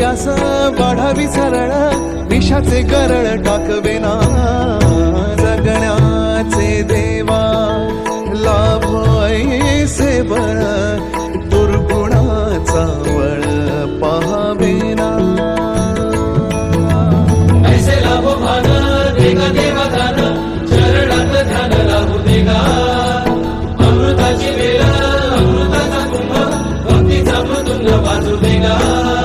आस वाढावी सरळ विषाचे गरळ टाकवेना जगण्याचे देवा लाभ ऐसे बळ दुर्गुणाचा वळ पाहावेना ऐसे लाभो भान देगा देवा दान चरणात ध्यान लागू देगा अमृताची वेळ अमृताचा कुंभ भक्तीचा मृदुंग वाजू देगा